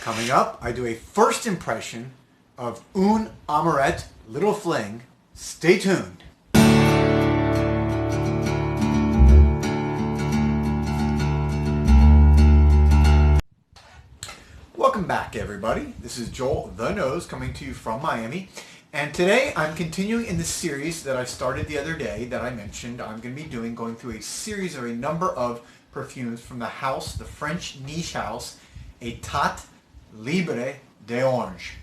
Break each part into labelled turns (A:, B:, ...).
A: Coming up, I do a first impression of Une Amourette, Little Fling. Stay tuned. Welcome back, everybody. This is Joel the Nose coming to you from Miami. And today I'm continuing in the series that I started the other day that I mentioned I'm going to be going through a series of a number of perfumes from the house, the French niche house, Etat Libe D'Orange.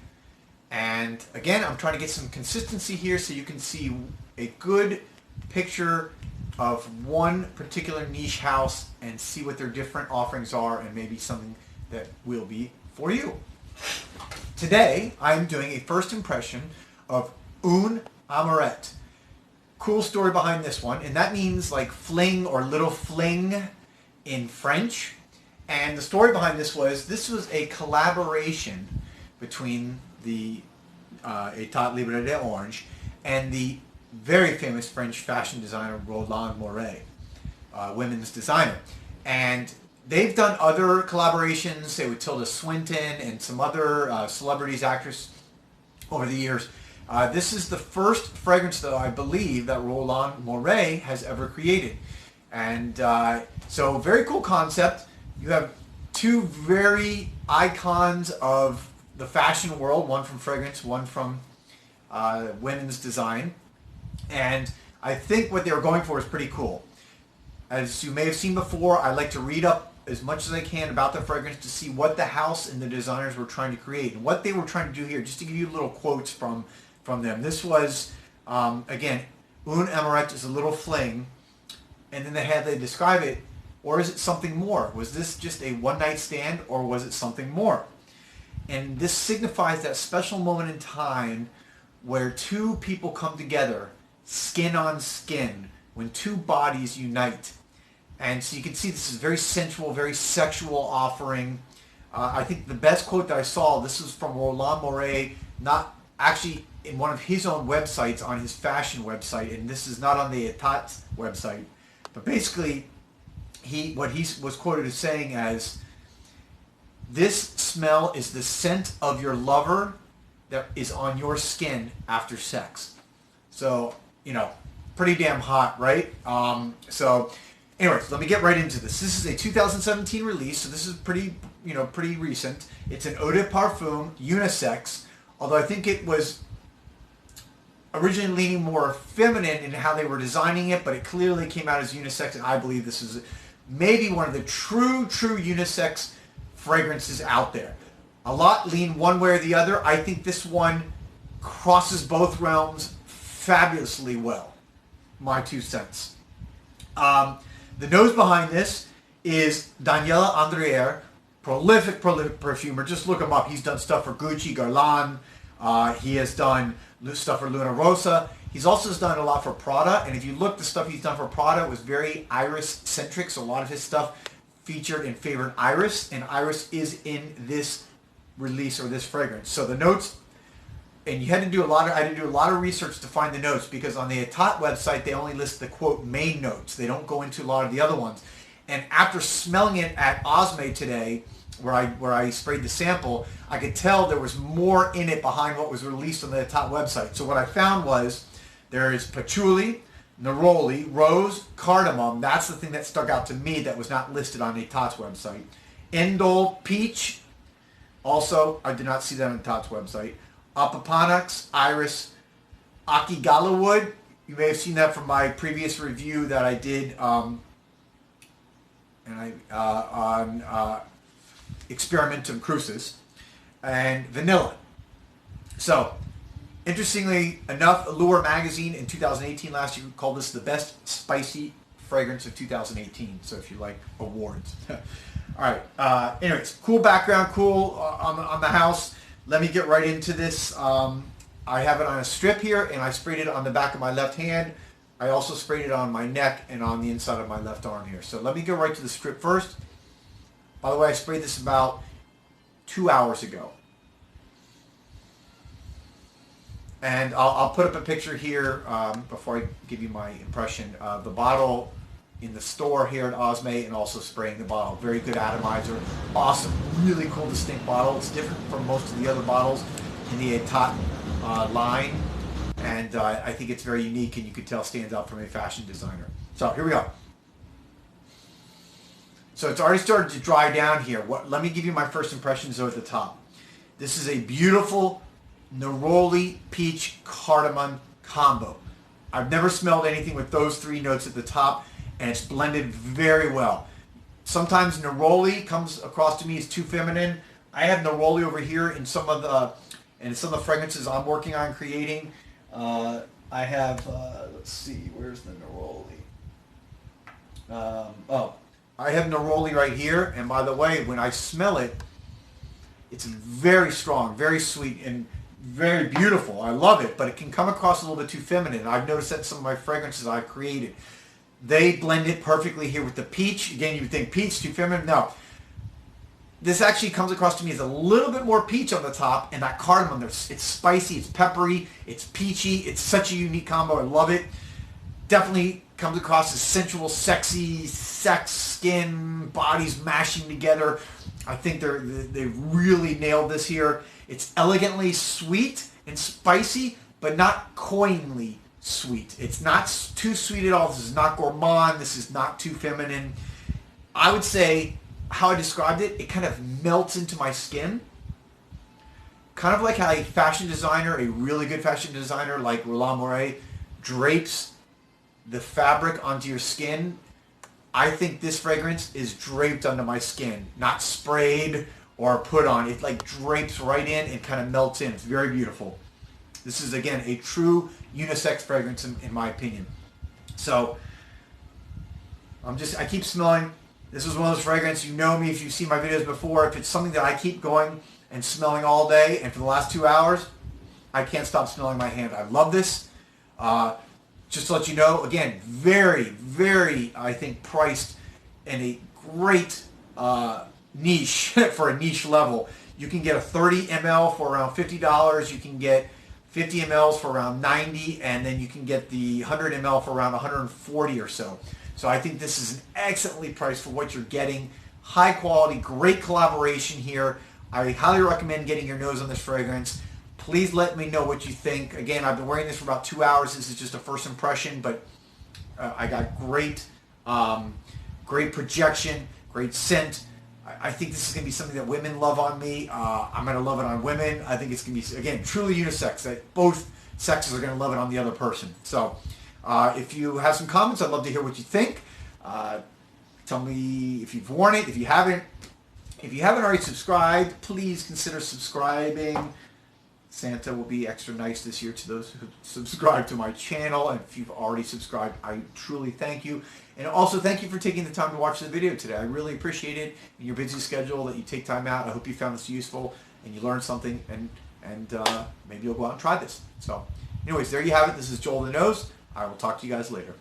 A: And again, I'm trying to get some consistency here so you can see a good picture of one particular niche house and see what their different offerings are and maybe something that will be for you. Today, I'm doing a first impression of Une Amourette. Cool story behind this one, and that means like fling or little fling in French. And the story behind this was a collaboration between the Etat Libe D'Orange and the very famous French fashion designer Roland Mouret, women's designer. And they've done other collaborations, say with Tilda Swinton and some other celebrities, actors over the years. This is the first fragrance that I believe that Roland Mouret has ever created. And so very cool concept. You have two very icons of the fashion world, one from fragrance, one from women's design. And I think what they were going for is pretty cool. As you may have seen before, I like to read up as much as I can about the fragrance to see what the house and the designers were trying to create and what they were trying to do here, just to give you little quotes from them. This was, again, Une Amourette is a little fling, and then they describe it, or is it something more? Was this just a one-night stand, or was it something more? And this signifies that special moment in time where two people come together, skin on skin, when two bodies unite. And so you can see this is very sensual, very sexual offering. I think the best quote that I saw, this was from Roland Mouret, not actually in one of his own websites, on his fashion website, and this is not on the Etat's website. But basically, what he was quoted as saying as, "This smell is the scent of your lover that is on your skin after sex." So, pretty damn hot, right? Anyways, let me get right into this. This is a 2017 release, so this is pretty recent. It's an eau de parfum, unisex, although I think it was originally leaning more feminine in how they were designing it, but it clearly came out as unisex, and I believe this is maybe one of the true unisex fragrances out there. A lot lean one way or the other. I think this one crosses both realms fabulously well. My 2 cents. The nose behind this is Daniela Andrier, prolific perfumer. Just look him up. He's done stuff for Gucci, Guerlain. He has done stuff for Luna Rossa. He's also done a lot for Prada. And if you look, the stuff he's done for Prada, it was very iris-centric. So a lot of his stuff featured and favored iris. And iris is in this release or this fragrance. So the notes, and I had to do a lot of research to find the notes, because on the Etat website they only list the quote main notes. They don't go into a lot of the other ones. And after smelling it at Osme today, where I sprayed the sample, I could tell there was more in it behind what was released on the Etat website. So what I found was there is Patchouli, Neroli, Rose, Cardamom. That's the thing that stuck out to me that was not listed on Etat's website. Indole, Peach. Also, I did not see that on Etat's website. Opoponax, Iris, Akigalawood. You may have seen that from my previous review that I did on Experimentum Crucis, and Vanilla. So, interestingly enough, Allure magazine in 2018 last year called this the best spicy fragrance of 2018. So if you like awards. All right. Anyways, cool background, cool on the house. Let me get right into this. I have it on a strip here, and I sprayed it on the back of my left hand. I also sprayed it on my neck and on the inside of my left arm here. So let me go right to the strip first. By the way, I sprayed this about 2 hours ago. And I'll put up a picture here before I give you my impression. The bottle in the store here at Osme and also spraying the bottle. Very good atomizer. Awesome. Really cool, distinct bottle. It's different from most of the other bottles in the Etat line. And I think it's very unique, and you could tell stands out from a fashion designer. So here we go. So it's already started to dry down here. Let me give you my first impressions though at the top. This is a beautiful Neroli peach cardamom combo. I've never smelled anything with those three notes at the top, and it's blended very well. Sometimes Neroli comes across to me as too feminine. I have Neroli over here in some of the fragrances I'm working on creating. I have, let's see, where's the Neroli? I have Neroli right here, and by the way, when I smell it, it's very strong, very sweet, and very beautiful. I love it, but it can come across a little bit too feminine. I've noticed that in some of my fragrances I've created. They blend it perfectly here with the peach. Again, you would think peach, too feminine. No. This actually comes across to me as a little bit more peach on the top, and that cardamom, it's spicy, it's peppery, it's peachy. It's such a unique combo. I love it. Definitely comes across as sensual, sexy, sex, skin, bodies mashing together. I think they really nailed this here. It's elegantly sweet and spicy, but not coyingly sweet. It's not too sweet at all. This is not gourmand. This is not too feminine. I would say how I described it, it kind of melts into my skin. Kind of like how a fashion designer, a really good fashion designer like Roland Mouret, drapes the fabric onto your skin. I think this fragrance is draped onto my skin, not sprayed or put on. It like drapes right in and kind of melts in. It's very beautiful. This is, again, a true unisex fragrance in my opinion. So I keep smelling. This is one of those fragrances, you know me if you've seen my videos before. If it's something that I keep going and smelling all day, and for the last 2 hours, I can't stop smelling my hand. I love this. Just to let you know, again, very, very, I think, priced in a great niche for a niche level. You can get a 30 ml for around $50. You can get 50 mLs for around $90, and then you can get the 100 ml for around $140 or so. So I think this is an excellently priced for what you're getting. High quality, great collaboration here. I highly recommend getting your nose on this fragrance. Please let me know what you think. Again, I've been wearing this for about 2 hours. This is just a first impression, but I got great projection, great scent. I think this is going to be something that women love on me. I'm going to love it on women. I think it's going to be, again, truly unisex. That both sexes are going to love it on the other person. So if you have some comments, I'd love to hear what you think. Tell me if you've worn it. If you haven't already subscribed, please consider subscribing. Santa will be extra nice this year to those who subscribe to my channel. And if you've already subscribed, I truly thank you. And also thank you for taking the time to watch the video today. I really appreciate it in your busy schedule that you take time out. I hope you found this useful and you learned something, and maybe you'll go out and try this. So anyways, there you have it. This is Joel the Nose. I will talk to you guys later.